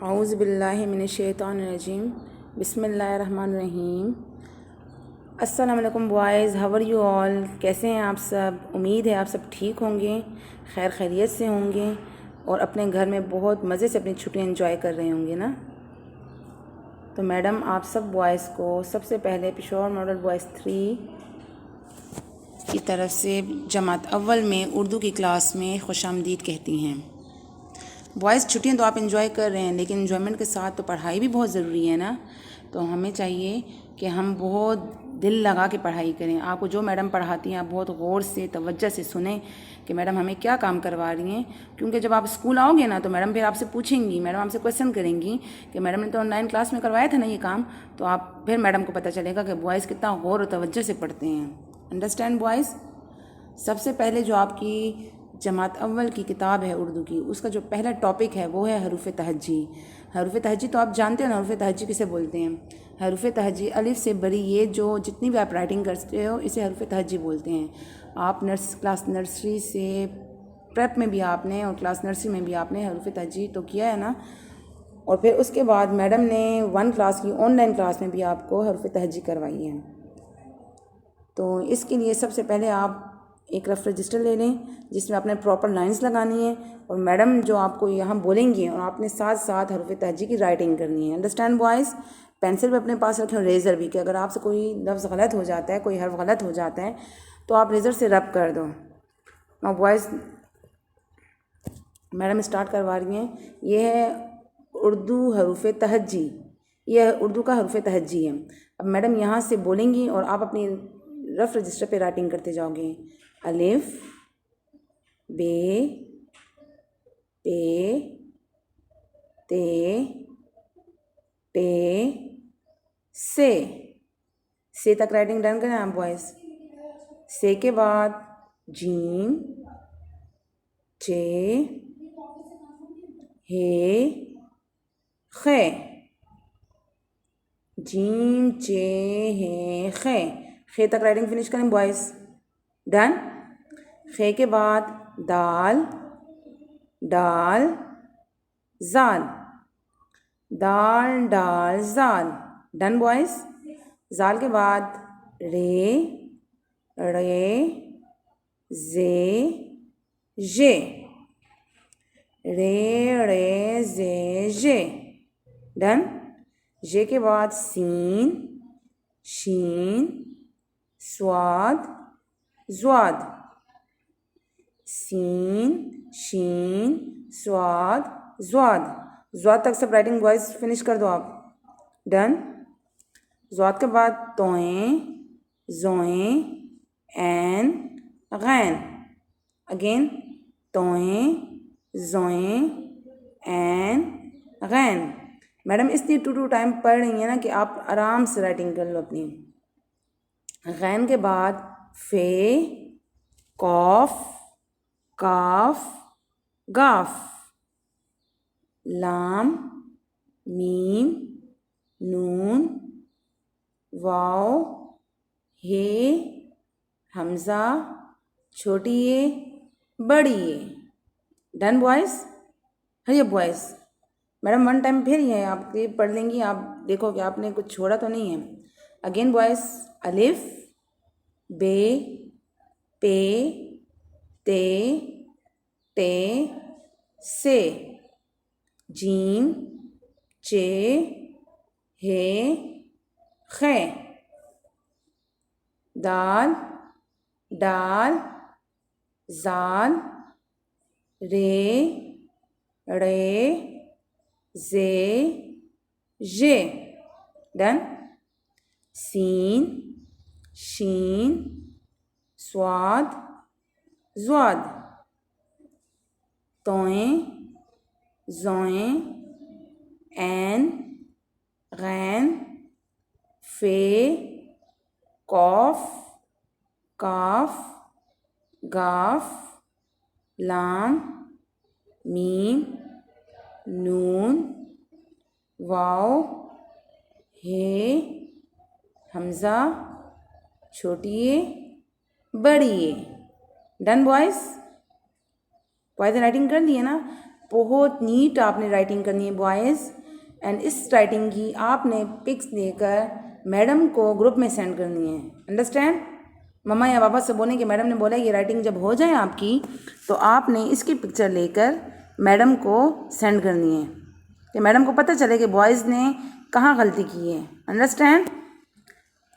औज़ु बिल्लाहि मिनश्शैतानिर्रजीम बिस्मिल्लाहिर्रहमानिर्रहीम। अस्सलाम वालेकुम boys, how are you all. कैसे हैं आप सब। उम्मीद है आप सब ठीक होंगे, खैर खैरियत से होंगे और अपने घर में बहुत मज़े से अपनी छुट्टियां एंजॉय कर रहे होंगे ना। तो मैडम आप सब बॉयज़ को सबसे पहले पेशोर मॉडल बॉयज़ 3 की तरफ से जमात अव्वल में उर्दू की क्लास में खुशामदीद कहती हैं। बॉयज़ छुट्टियां तो आप एंजॉय कर रहे हैं, लेकिन एंजॉयमेंट के साथ तो पढ़ाई भी बहुत ज़रूरी है ना। तो हमें चाहिए कि हम बहुत दिल लगा के पढ़ाई करें। आपको जो मैडम पढ़ाती हैं आप बहुत गौर से तवज्जो से सुने कि मैडम हमें क्या काम करवा रही हैं, क्योंकि जब आप स्कूल आओगे ना तो मैडम फिर आपसे पूछेंगी, मैडम आपसे क्वेश्चन करेंगी कि मैडम ने तो ऑनलाइन क्लास में करवाया था ना ये काम। तो आप फिर मैडम को पता चलेगा कि बॉयज़ कितना गौर और तवज्जो से पढ़ते हैं। Understand boys. सबसे पहले जो आपकी जमात अव्वल की किताब है उर्दू की, उसका जो पहला टॉपिक है वो है हरूफ तहज्जी। हरूफ तहज्जी तो आप जानते हो ना, हरूफ तहज्जी किसे बोलते हैं। हरूफ तहज्जी अलिफ से बड़ी ये जो जितनी भी आप राइटिंग करते हो इसे हरूफ तहज्जी बोलते हैं। आप क्लास नर्सरी से प्रेप में भी आपने और क्लास नर्सरी में भी आपने हरूफ तहज्जी तो किया है ना। और फिर उसके बाद मैडम ने 1 क्लास की ऑनलाइन क्लास में भी आपको हरूफ तहज्जी करवाई है। तो इसके लिए सबसे पहले आप एक रफ रजिस्टर ले लें जिसमें आपने प्रॉपर लाइंस लगानी है और मैडम जो आपको यहाँ बोलेंगी और आपने साथ साथ हरूफ तहज्जी की राइटिंग करनी है। Understand boys. पेंसिल भी अपने पास रखें और रेज़र भी, कि अगर आपसे कोई लफ्ज़ गलत हो जाता है, कोई हर्फ गलत हो जाता है तो आप रेज़र से रब कर दो। नाउ बॉयज़ मैडम स्टार्ट करवा रही हैं। ये है उर्दू हरूफ तहज्जी, ये उर्दू का हरूफ तहज्जी है। अब मैडम यहाँ से बोलेंगी और आप अपनी रफ रजिस्टर पे राइटिंग करते जाओगे। अलिफ, बे, पे, ते, टे, से तक राइटिंग डन करें आप बॉयज़। से के बाद जीम, चे, हे, खे। जीम, चे, खे तक राइटिंग फिनिश करें बॉयज़। डन। खे के बाद दाल, डाल, जाल, दाल, डाल, जाल। Done boys. जाल के बाद रे, रे, जे, जे, रे, रे, जे। डन। जे के बाद सीन, शीन, स्वाद, ज़्वाद। सीन, शीन, स्वाद, ज़्वाद। ज़्वाद तक सब राइटिंग बॉयज़ फिनिश कर दो आप। डन। ज़्वाद के बाद तोएं, ज़ोएं, ऐन, गैन। अगेन तोएं, ज़ोएं, ऐन, गैन। मैडम इसलिए 2 टाइम पढ़ रही हैं ना कि आप आराम से राइटिंग कर लो अपनी। गैन के बाद फे, कौफ, काफ, गाफ। लाम, मीम, नून, वाव, हे, हमज़ा, छोटी ए, बड़ी ए। Done boys. हरिए बॉयज़। मैडम 1 टाइम फिर ये आप ये पढ़ लेंगी, आप देखो कि आपने कुछ छोड़ा तो नहीं है। Again boys. अलिफ, बे, पे, ते, टे, से। जीम, चे, हे, खे। दाल, डाल, जाल, रे, रे, जे, जे। डन। सीन, शीन, स्वाद, ज़्वाद। तोएं, ज़ोएं, ऐन, गैन, फे, कौफ, काफ, गाफ, लाम, मीम, नून, वाव, हे, हमज़ा, छोटी ए, बड़ी ए। Done boys. बॉयज़ राइटिंग कर दी है ना। बहुत नीट आपने राइटिंग करनी है बॉयज़। एंड इस राइटिंग की आपने पिक्स लेकर मैडम को ग्रुप में सेंड करनी है। अंडरस्टैंड? मम्मा या पापा से बोलें कि मैडम ने बोला ये राइटिंग जब हो जाए आपकी तो आपने इसकी पिक्चर लेकर मैडम को सेंड करनी है कि मैडम को पता चले कि बॉयज़ ने कहाँ गलती की है। अंडरस्टैंड?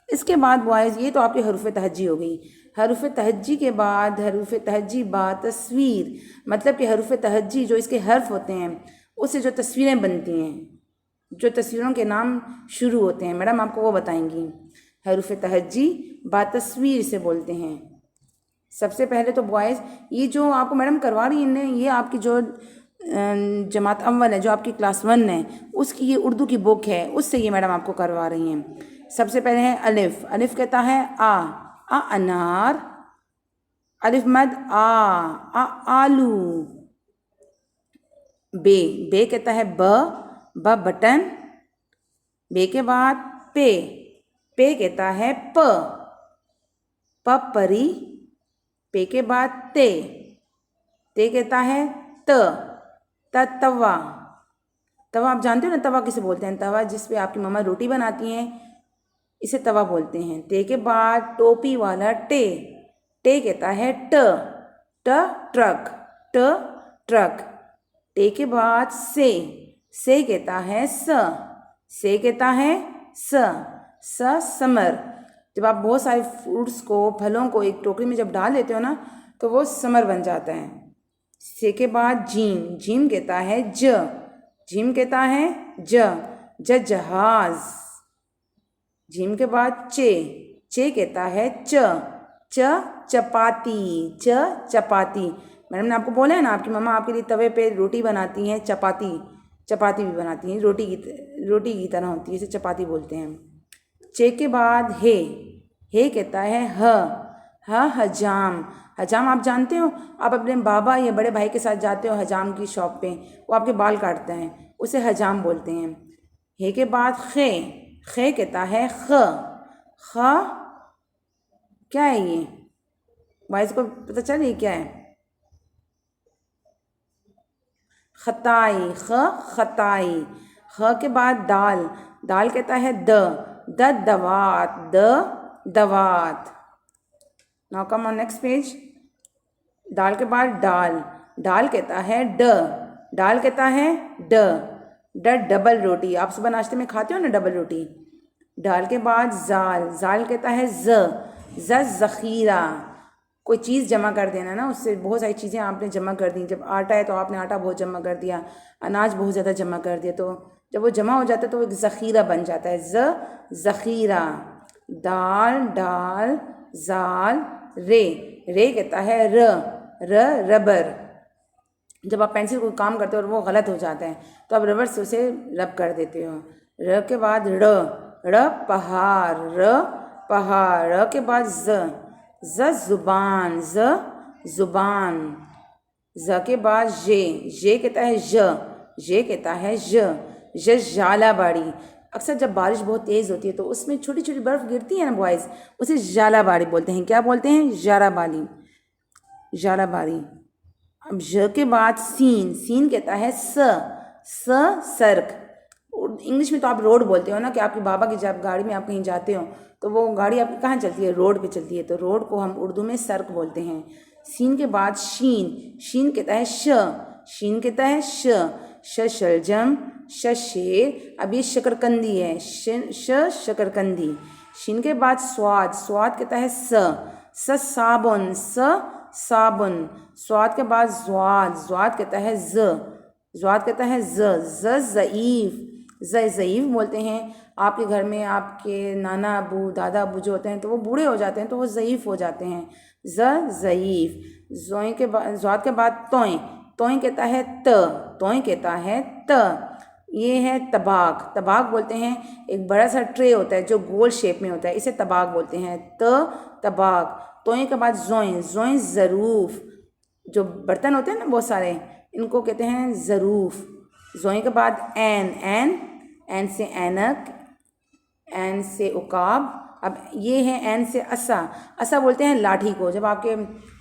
इसके बाद बॉयज़ ये तो आपकी हरूफ तहज्जी हो गई। हरूफ तहज्जी के बाद हरूफ तहज्जी बा तस्वीर, मतलब कि हरूफ तहज्जी जो इसके हर्फ होते हैं उससे जो तस्वीरें बनती हैं, जो तस्वीरों के नाम शुरू होते हैं, मैडम आपको वो बताएंगी। हरूफ तहज्जी बा तस्वीर से बोलते हैं। सबसे पहले तो बॉयज़ ये जो आपको मैडम करवा रही हैं ये आपकी जो जमात अव्वल है, जो आपकी क्लास 1 है, उसकी ये उर्दू की बुक है, उससे ये मैडम आपको करवा रही हैं। सबसे पहले है अलिफ। अलिफ कहता है आ अनार। अलिफ मद आ आलू। बे कहता है ब बटन। बे के बाद पे कहता है प परी। पे के बाद ते कहता है तवा। तवा आप जानते हो ना, तवा किसे बोलते हैं? तवा जिस पे आपकी मम्मा रोटी बनाती हैं, इसे तवा बोलते हैं। ते के बाद टोपी वाला टे कहता है ट्रक। ट्रक। टे के बाद से कहता है से कहता है समर। जब आप बहुत सारे फ्रूट्स को, फलों को एक टोकरी में जब डाल देते हो ना तो वो समर बन जाता है। से के बाद जीम कहता है जीम कहता है जहाज। जीम के बाद चे कहता है चपाती। चपाती। मैडम ने आपको बोला है ना, आपकी मम्मा आपके लिए तवे पे रोटी बनाती हैं, चपाती भी बनाती हैं, रोटी की तरह होती है, इसे चपाती बोलते हैं। चे के बाद हे कहता है हजाम। हजाम आप जानते हो, आप अपने बाबा या बड़े भाई के साथ जाते हो हजाम की शॉप पे, वो आपके बाल काटते हैं, उसे हजाम बोलते हैं। हे के बाद खे कहता है ख। क्या है ये? वाइस को पता चल ये क्या है? खताई। खताई। ख के बाद दाल कहता है दवात। Now come on next page. दाल के बाद डाल कहता है डाल कहता है डबल रोटी। आप सुबह नाश्ते में खाते हो ना डबल रोटी। डाल के बाद जाल कहता है ज़ख़ीरा। कोई चीज़ जमा कर देना ना, उससे बहुत सारी चीज़ें आपने जमा कर दी। जब आटा है तो आपने आटा बहुत जमा कर दिया, अनाज बहुत ज़्यादा जमा कर दिया, तो जब वो जमा हो जाता है तो वो एक ज़ख़ीरा बन जाता है। ज़ख़ीरा। दाल जाल रे कहता है रबर। जब आप पेंसिल को काम करते हो और वो गलत हो जाता है तो आप रबर से उसे रब कर देते हो। र के बाद पहाड़। र के बाद जुबान। जुबान। ज के बाद जे कहता है जे कहता है झालाबाड़ी। अक्सर जब बारिश बहुत तेज़ होती है तो उसमें छोटी छोटी बर्फ़ गिरती है ना बॉयज़, उसे झालाबाड़ी बोलते हैं। क्या बोलते हैं? झालाबाड़ी। अब ज के बाद सीन कहता है सर्क। इंग्लिश में तो आप रोड बोलते हो ना, कि आपके बाबा की जब गाड़ी में आप कहीं जाते हो तो वो गाड़ी आपकी कहाँ चलती है? रोड पे चलती है, तो रोड को हम उर्दू में सर्क बोलते हैं। सीन के बाद शीन कहता है शीन कहता है शलजम शेर। अब ये शकरकंदी है, शकरकंदी। शीन के बाद स्वाद कहता है साबुन। साबुन। स्वाद के बाद ज्वाद कहता है ज़ईफ़ बोलते हैं। आपके घर में आपके नाना अबू, दादा अबू जो होते हैं तो वो बूढ़े हो जाते हैं तो वो ज़ईफ़ हो जाते हैं। ज़ईफ़। ज्वाद के बाद तोय कहता है ये है तबाक बोलते हैं। एक बड़ा सा ट्रे होता है जो गोल शेप में होता है, इसे तबाक बोलते हैं। तबाक। तोय के बाद जोएं ज़रूफ़। जो बर्तन होते हैं ना बहुत सारे, इनको कहते हैं ज़रूफ़। जोएं के बाद एन से ऐनक, एन से उकाब। अब ये है एन से असा बोलते हैं लाठी को। जब आपके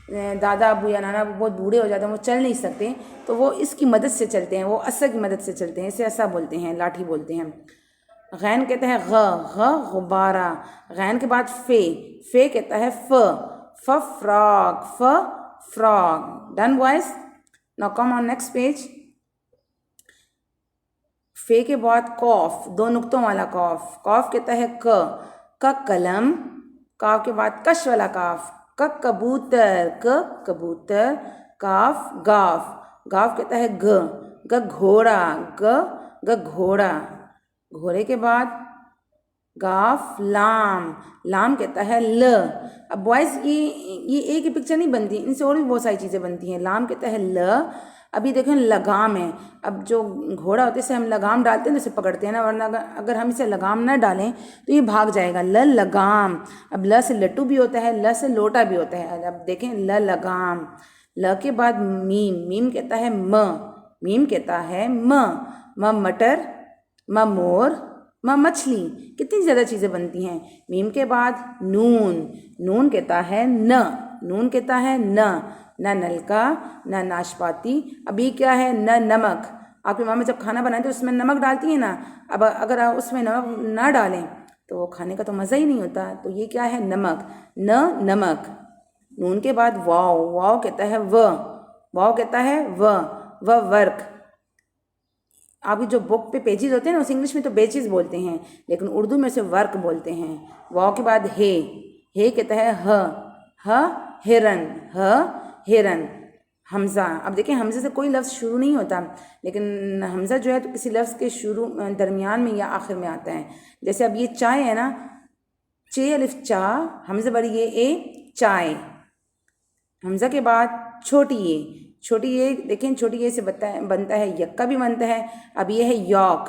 दादा अबू या नाना अबू बहुत बूढ़े हो जाते हैं, वो चल नहीं सकते, तो वो इसकी मदद से चलते हैं, वो असा की मदद से चलते हैं, इसे असा बोलते हैं, लाठी बोलते हैं। गैन कहता है ग गुब्बारा। गैन के बाद फे कहता है frog, frog. Done boys, now come on next page. फे के बाद कॉफ, दो नुक्तों वाला कॉफ कहता है क कलम। काफ के बाद कश वाला काफ, कबूतर, कबूतर। काफ गाफ कहता है घ घोड़ा, घोड़ा। घोड़े के बाद गाफ लाम कहता है ल। अब बॉयज ये एक ही पिक्चर नहीं बनती, इनसे और भी बहुत सारी चीज़ें बनती हैं। लाम कहता है ल। अभी देखें लगाम है, अब जो घोड़ा होता है इसे हम लगाम डालते हैं तो इसे पकड़ते हैं ना, वरना अगर हम इसे लगाम ना डालें तो ये भाग जाएगा। ल लगाम। अब ल से लट्टू भी होता है, ल से लोटा भी होता है। अब देखें ल लगाम। ल के बाद मीम कहता है मीम कहता है म मटर, मोर, मछली। कितनी ज़्यादा चीज़ें बनती हैं। मीम के बाद नून कहता है नून कहता है न नलका, न नाशपाती। अब ये क्या है, न नमक। आपकी मामा जब खाना बनाते हैं उसमें नमक डालती है ना, अब अगर आप उसमें नमक ना डालें तो वो खाने का तो मज़ा ही नहीं होता। तो ये क्या है, नमक, नमक। नून के बाद वाव कहता है कहता है वर्क। अभी जो बुक पे पेजेस होते हैं ना, उस इंग्लिश में तो बेचेस बोलते हैं, लेकिन उर्दू में उसे वर्क बोलते हैं। वाव के बाद हे कहता है हिरन। हमज़ा। अब देखिए हमज़े से कोई लफ्ज़ शुरू नहीं होता, लेकिन हमज़ा जो है तो किसी लफ्ज़ के शुरू दरमियान में या आखिर में आता है। जैसे अब ये चाय है ना, चे अलिफ चा, हमज़ा बड़ी ए चाय। हमज़ा के बाद छोटी ये देखें, छोटी ये से बनता है यक्का भी बनता है। अब ये है यॉक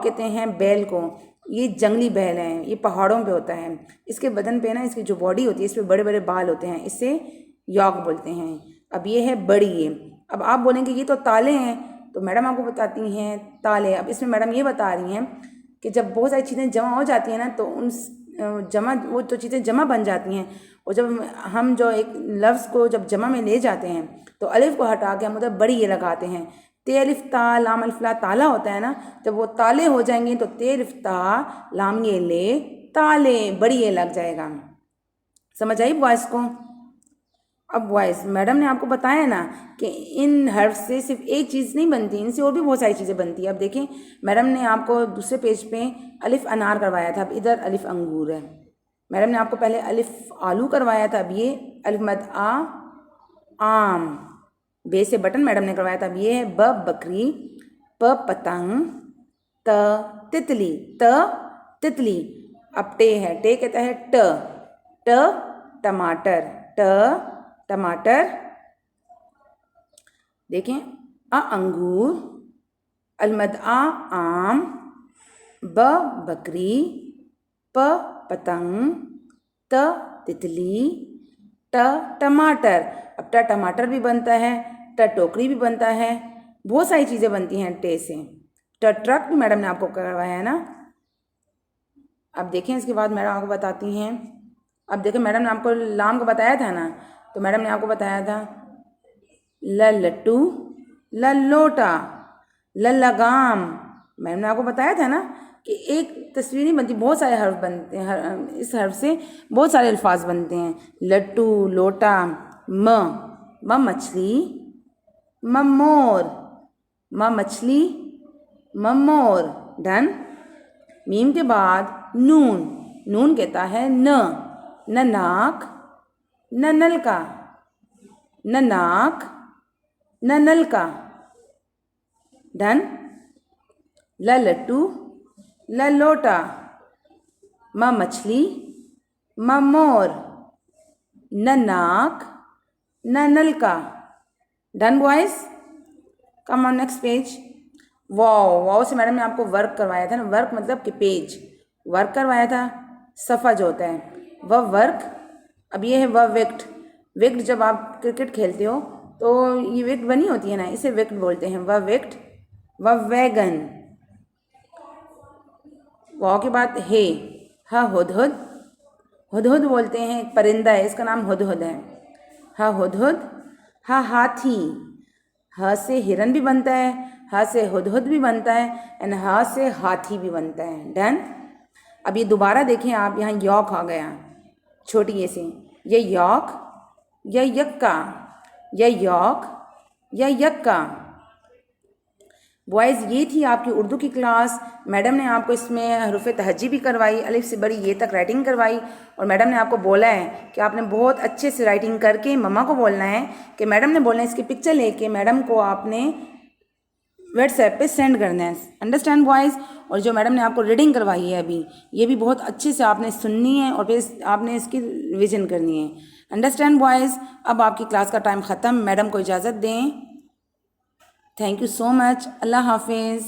कहते हैं बैल को। ये जंगली बैल है, ये पहाड़ों पे होता है। इसके बदन पे ना, इसकी जो बॉडी होती है इस पे बड़े बड़े बाल होते हैं, इससे यॉक बोलते हैं। अब ये है बड़ी। अब आप बोलेंगे ये तो ताले हैं, तो मैडम आपको बताती हैं ताले। अब इसमें मैडम ये बता रही हैं कि जब बहुत सारी चीज़ें जमा हो जाती हैं ना, तो उन वो तो चीज़ें जमा बन जाती हैं। और जब हम जो एक लफ्ज़ को जब जमा में ले जाते हैं तो अलिफ को हटा के हम उधर बड़ी ये लगाते हैं। ते अलिफ ता लाम अलिफ ला ताला होता है ना, जब वो ताले हो जाएंगे तो ते अलिफ ता लाम ये ले ताले, बड़ी ये लग जाएगा। समझ आई बॉयज़ को? अब बॉयज़, मैडम ने आपको बताया ना कि इन हर्फ से सिर्फ एक चीज़ नहीं बनती, इनसे और भी बहुत सारी चीज़ें बनती हैं। अब देखें, मैडम ने आपको दूसरे पेज पे अलिफ अनार करवाया था, अब इधर अलिफ अंगूर है। मैडम ने आपको पहले अलिफ आलू करवाया था, अब ये अलिफ मद आम। बे से बटन मैडम ने करवाया था, अब ये है ब बकरी, प पतंग, त तितली। अब टे है, टे कहता है टमाटर। देखें, अंगूर, अलमद आम, ब बकरी, प पतंग, त तितली, टमाटर। अब टमाटर भी बनता है, टोकरी भी बनता है, बहुत सारी चीज़ें बनती हैं टे से। ट्रक भी मैडम ने आपको करवाया है ना। अब देखें, इसके बाद मैडम आपको बताती हैं। अब देखें, मैडम ने आपको लाम को बताया था ना, तो मैडम ने आपको बताया था लट्टू, लोटा, लगाम। मैडम ने आपको बताया था ना कि एक तस्वीर नहीं बनती, बहुत सारे हर्फ बनते हैं। इस हर्फ से बहुत सारे अल्फाज बनते हैं। लट्टू, लोटा, म मछली, मोर, मोर। डन। मीम के बाद नून कहता है न नाक, न नलका, न नलका। डन। लट्टू, लोटा, मछली, मोर, न नाक, न नलका। Done boys, come on next page. वाव से मैडम ने आपको वर्क करवाया था ना, वर्क मतलब कि पेज, वर्क करवाया था। सफ़ा जो होता है वह वर्क। अब ये है वह विकेट। जब आप क्रिकेट खेलते हो तो ये विकेट बनी होती है ना, इसे विकेट बोलते हैं। वह विकेट, वह वैगन। वाव के बाद हुदहुद बोलते हैं, एक परिंदा है, इसका नाम हुदहुद है। ह हुदहुद, ह हाथी, ह से हिरन भी बनता है, ह से हुदहुद भी बनता है एंड ह से हाथी भी बनता है। डन। अब ये दोबारा देखें आप, यहाँ यॉक आ गया छोटी ये से, ये यॉक या यक्का, या यॉक या यक्का। बॉयज़, ये थी आपकी उर्दू की क्लास। मैडम ने आपको इसमें हरूफ तहज्जी भी करवाई, अलिफ से बड़ी ये तक राइटिंग करवाई, और मैडम ने आपको बोला है कि आपने बहुत अच्छे से राइटिंग करके मम्मा को बोलना है कि मैडम ने बोलना है इसकी पिक्चर लेके मैडम को आपने व्हाट्सएप पे सेंड करना है। Understand boys. और जो मैडम ने आपको रीडिंग करवाई है अभी, ये भी बहुत अच्छे से आपने सुननी है और फिर आपने इसकी रिविजन करनी है। Understand boys. अब आपकी क्लास का टाइम ख़त्म, मैडम को इजाज़त दें। Thank you so much. अल्लाह हाफिज़।